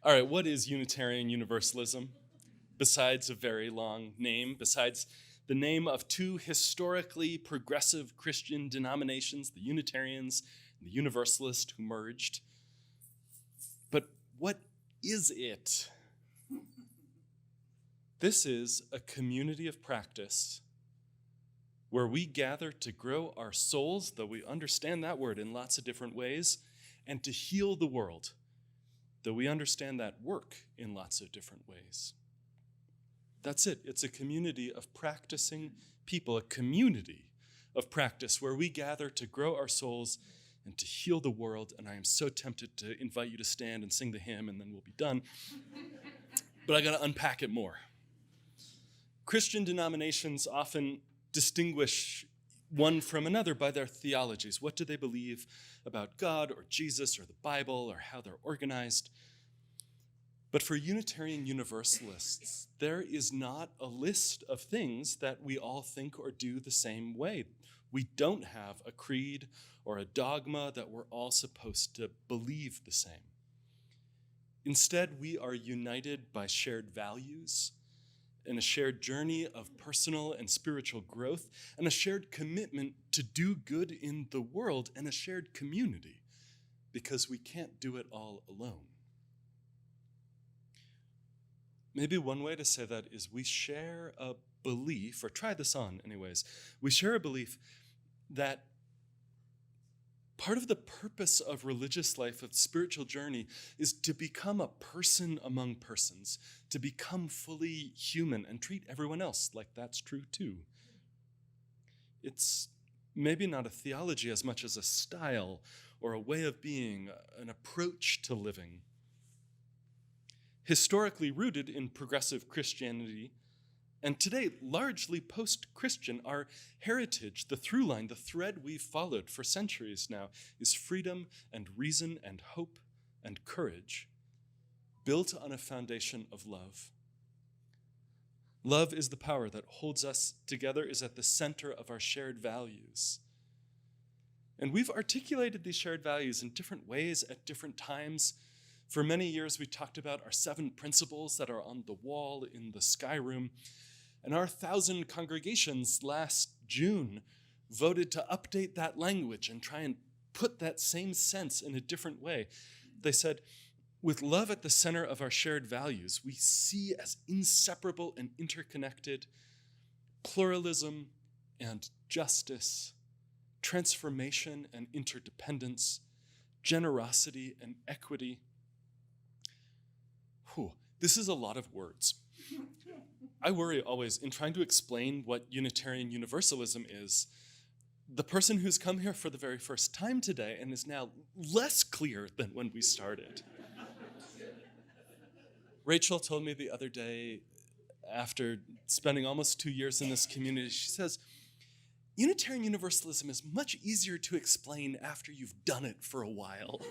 All right, what is Unitarian Universalism? Besides a very long name, besides the name of two historically progressive Christian denominations, the Unitarians and the Universalists, who merged. But what is it? This is a community of practice where we gather to grow our souls, though we understand that word in lots of different ways, and to heal the world, though we understand that work in lots of different ways. That's it. It's a community of practicing people, a community of practice where we gather to grow our souls and to heal the world. And I am so tempted to invite you to stand and sing the hymn, and then we'll be done. But I got to unpack it more. Christian denominations often distinguish one from another by their theologies. What do they believe about God or Jesus or the Bible or how they're organized? But for Unitarian Universalists, there is not a list of things that we all think or do the same way. We don't have a creed or a dogma that we're all supposed to believe the same. Instead, we are united by shared values and a shared journey of personal and spiritual growth, and a shared commitment to do good in the world, and a shared community, because we can't do it all alone. Maybe one way to say that is we share a belief, or try this on anyways, we share a belief that part of the purpose of religious life, of spiritual journey, is to become a person among persons, to become fully human and treat everyone else like that's true too. It's maybe not a theology as much as a style or a way of being, an approach to living. Historically rooted in progressive Christianity, and today largely post-Christian, our heritage, the through line, the thread we've followed for centuries now, is freedom and reason and hope and courage, built on a foundation of love. Love is the power that holds us together, is at the center of our shared values. And we've articulated these shared values in different ways at different times. For many years, we talked about our 7 principles that are on the wall in the sky room. And our 1,000 congregations last June voted to update that language and try and put that same sense in a different way. They said, with love at the center of our shared values, we see as inseparable and interconnected pluralism and justice, transformation and interdependence, generosity and equity. Whew, this is a lot of words. I worry always in trying to explain what Unitarian Universalism is. The person who's come here for the very first time today and is now less clear than when we started. Rachel told me the other day, after spending almost 2 years in this community, she says, Unitarian Universalism is much easier to explain after you've done it for a while.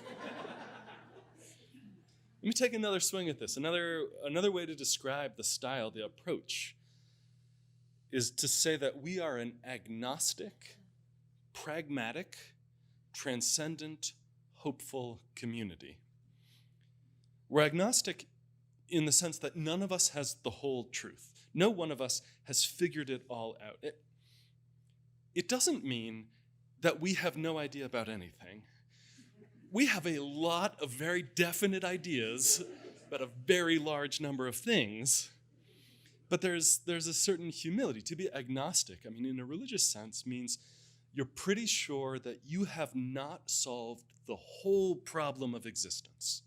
Let me take another swing at this. Another way to describe the style, the approach, is to say that we are an agnostic, pragmatic, transcendent, hopeful community. We're agnostic in the sense that none of us has the whole truth. No one of us has figured it all out. It doesn't mean that we have no idea about anything. We have a lot of very definite ideas about a very large number of things, but there's a certain humility. To be agnostic, I mean, in a religious sense, means you're pretty sure that you have not solved the whole problem of existence.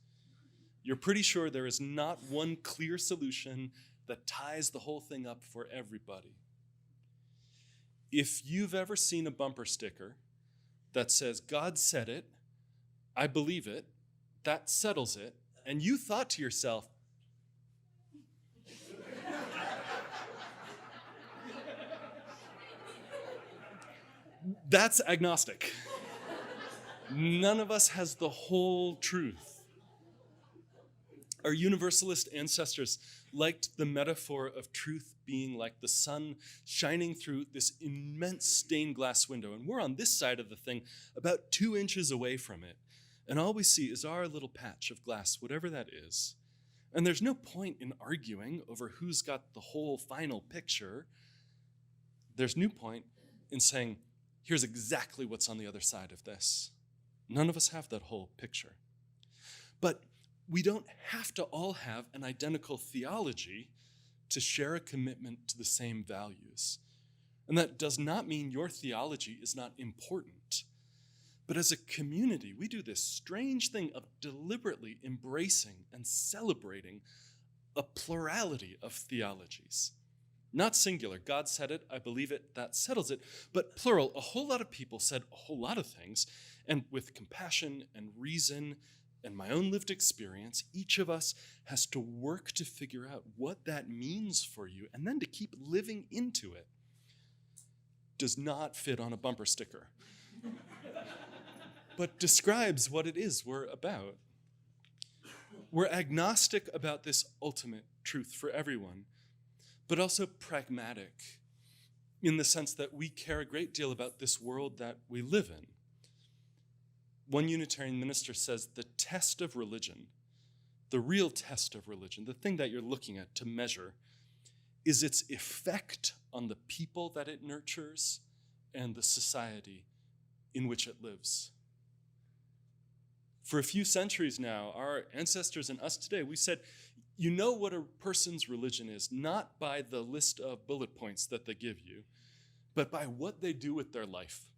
You're pretty sure there is not one clear solution that ties the whole thing up for everybody. If you've ever seen a bumper sticker that says, God said it, I believe it, that settles it, and you thought to yourself, that's agnostic. None of us has the whole truth. Our Universalist ancestors liked the metaphor of truth being like the sun shining through this immense stained glass window, and we're on this side of the thing about 2 inches away from it. And all we see is our little patch of glass, whatever that is. And there's no point in arguing over who's got the whole final picture. There's no point in saying, here's exactly what's on the other side of this. None of us have that whole picture. But we don't have to all have an identical theology to share a commitment to the same values. And that does not mean your theology is not important. But as a community, we do this strange thing of deliberately embracing and celebrating a plurality of theologies. Not singular. God said it, I believe it, that settles it. But plural, a whole lot of people said a whole lot of things. And with compassion and reason and my own lived experience, each of us has to work to figure out what that means for you and then to keep living into it. Does not fit on a bumper sticker, but describes what it is we're about. We're agnostic about this ultimate truth for everyone, but also pragmatic in the sense that we care a great deal about this world that we live in. One Unitarian minister says the test of religion, the real test of religion, the thing that you're looking at to measure, is its effect on the people that it nurtures and the society in which it lives. For a few centuries now, our ancestors and us today, we said, you know what a person's religion is, not by the list of bullet points that they give you, but by what they do with their life.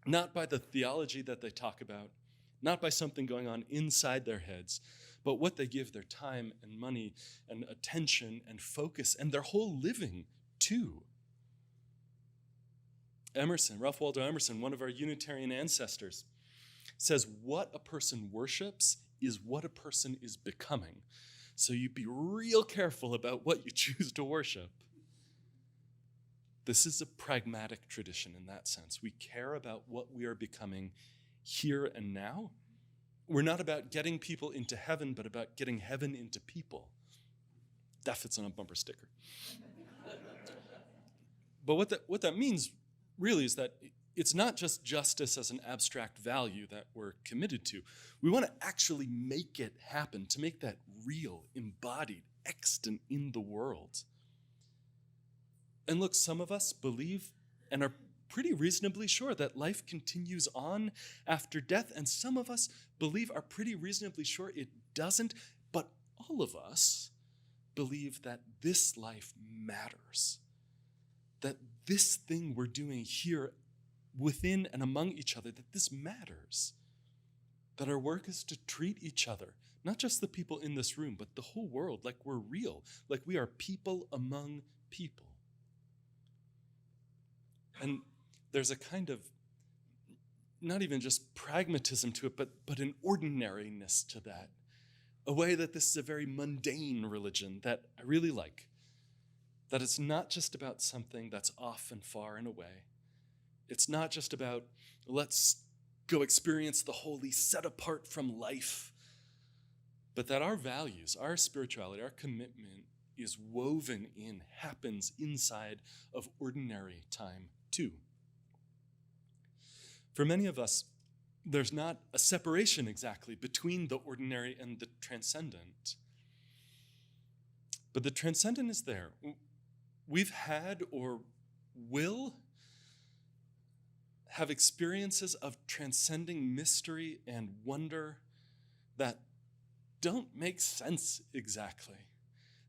Not by the theology that they talk about, not by something going on inside their heads, but what they give their time and money and attention and focus and their whole living to. Emerson, Ralph Waldo Emerson, one of our Unitarian ancestors, says what a person worships is what a person is becoming. So you be real careful about what you choose to worship. This is a pragmatic tradition in that sense. We care about what we are becoming here and now. We're not about getting people into heaven, but about getting heaven into people. That fits on a bumper sticker. But what that means really is that it's not just justice as an abstract value that we're committed to. We want to actually make it happen, to make that real, embodied, extant in the world. And look, some of us believe and are pretty reasonably sure that life continues on after death, and some of us are pretty reasonably sure it doesn't, but all of us believe that this life matters, that this thing we're doing here within and among each other, that this matters, that our work is to treat each other, not just the people in this room, but the whole world, like we're real, like we are people among people. And there's a kind of, not even just pragmatism to it, but an ordinariness to that. A way that this is a very mundane religion that I really like. That it's not just about something that's off and far and away. It's not just about, let's go experience the holy set apart from life. But that our values, our spirituality, our commitment is woven in, happens inside of ordinary time too. For many of us, there's not a separation exactly between the ordinary and the transcendent. But the transcendent is there. We've had or will have experiences of transcending mystery and wonder that don't make sense exactly.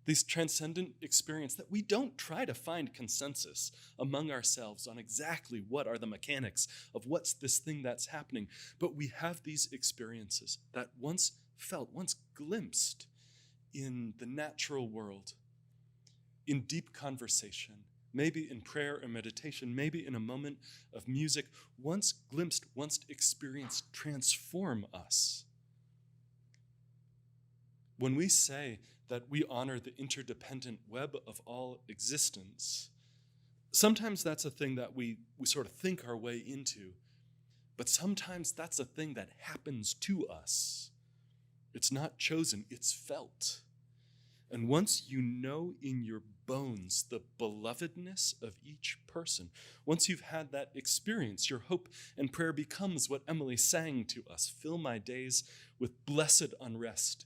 These transcendent experiences that we don't try to find consensus among ourselves on exactly what are the mechanics of what's this thing that's happening, but we have these experiences that once felt, once glimpsed in the natural world, in deep conversation, maybe in prayer or meditation, maybe in a moment of music, once glimpsed, once experienced, transform us. When we say that we honor the interdependent web of all existence, sometimes that's a thing that we sort of think our way into, but sometimes that's a thing that happens to us. It's not chosen, it's felt. And once you know in your bones the belovedness of each person, once you've had that experience, your hope and prayer becomes what Emily sang to us, fill my days with blessed unrest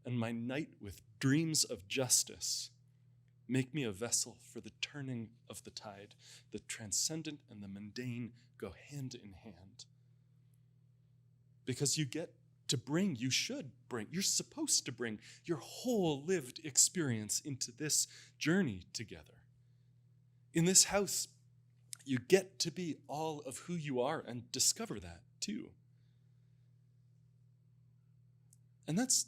and my night with dreams of justice. Make me a vessel for the turning of the tide. The transcendent and the mundane go hand in hand. Because you get to bring, you should bring, you're supposed to bring your whole lived experience into this journey together. In this house, you get to be all of who you are and discover that too. And that's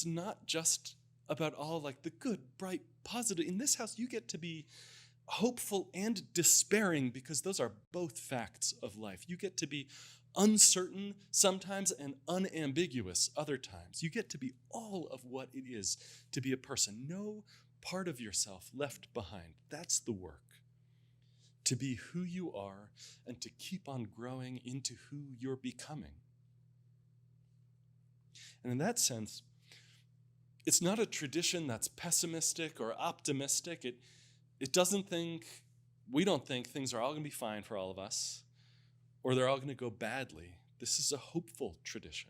not just about all like the good, bright, positive. In this house, you get to be hopeful and despairing because those are both facts of life. You get to be uncertain sometimes and unambiguous other times. You get to be all of what it is to be a person. No part of yourself left behind. That's the work. To be who you are and to keep on growing into who you're becoming. And in that sense, it's not a tradition that's pessimistic or optimistic. We don't think things are all going to be fine for all of us, or they're all going to go badly. This is a hopeful tradition.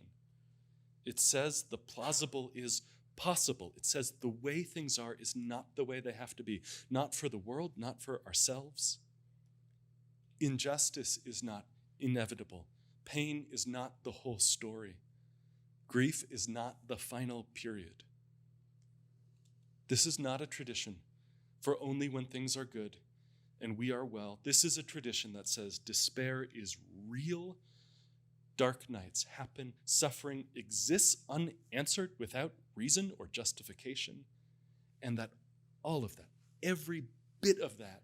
It says the plausible is possible. It says the way things are is not the way they have to be. Not for the world, not for ourselves. Injustice is not inevitable. Pain is not the whole story. Grief is not the final period. This is not a tradition for only when things are good and we are well. This is a tradition that says despair is real. Dark nights happen. Suffering exists unanswered without reason or justification. And that all of that, every bit of that,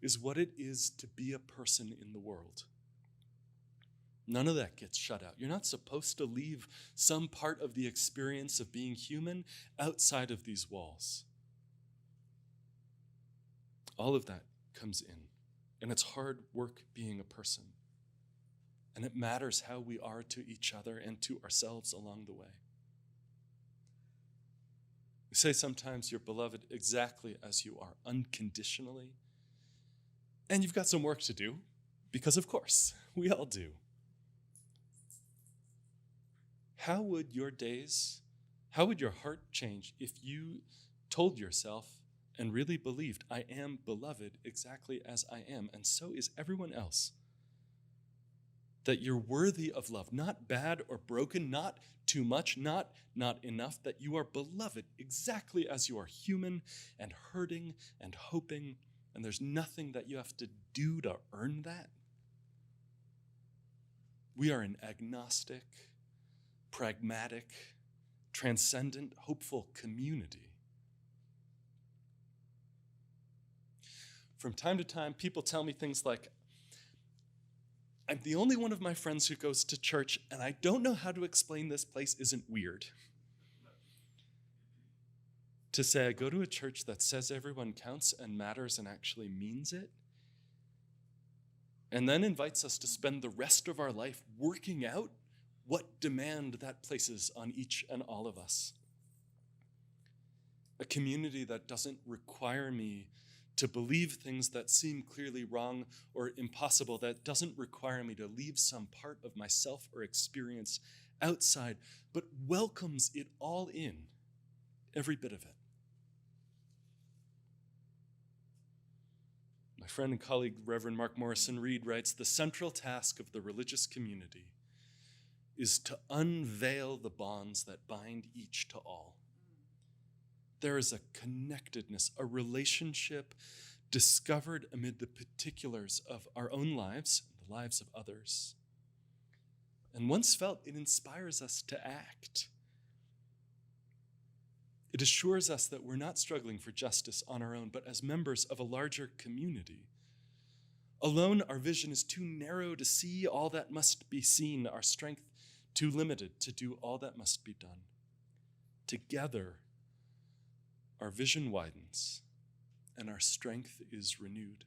is what it is to be a person in the world. None of that gets shut out. You're not supposed to leave some part of the experience of being human outside of these walls. All of that comes in, and it's hard work being a person. And it matters how we are to each other and to ourselves along the way. We say sometimes you're beloved exactly as you are, unconditionally. And you've got some work to do, because of course, we all do. How would your heart change if you told yourself and really believed, I am beloved exactly as I am, and so is everyone else? That you're worthy of love, not bad or broken, not too much, not enough, that you are beloved exactly as you are, human and hurting and hoping, and there's nothing that you have to do to earn that. We are an agnostic, pragmatic, transcendent, hopeful community. From time to time, people tell me things like, I'm the only one of my friends who goes to church, and I don't know how to explain this place isn't weird. To say I go to a church that says everyone counts and matters and actually means it, and then invites us to spend the rest of our life working out what demand that places on each and all of us. A community that doesn't require me to believe things that seem clearly wrong or impossible, that doesn't require me to leave some part of myself or experience outside, but welcomes it all in, every bit of it. My friend and colleague, Reverend Mark Morrison Reed, writes, the central task of the religious community is to unveil the bonds that bind each to all. There is a connectedness, a relationship discovered amid the particulars of our own lives, the lives of others. And once felt, it inspires us to act. It assures us that we're not struggling for justice on our own, but as members of a larger community. Alone, our vision is too narrow to see all that must be seen, our strength too limited to do all that must be done. Together, our vision widens and our strength is renewed.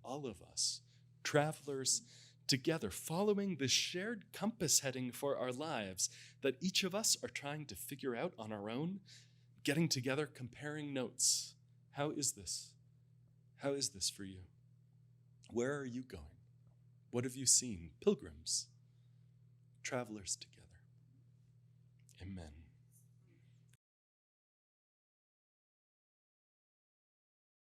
All of us, travelers together, following the shared compass heading for our lives that each of us are trying to figure out on our own, getting together, comparing notes. How is this? How is this for you? Where are you going? What have you seen? Pilgrims, travelers together. Amen.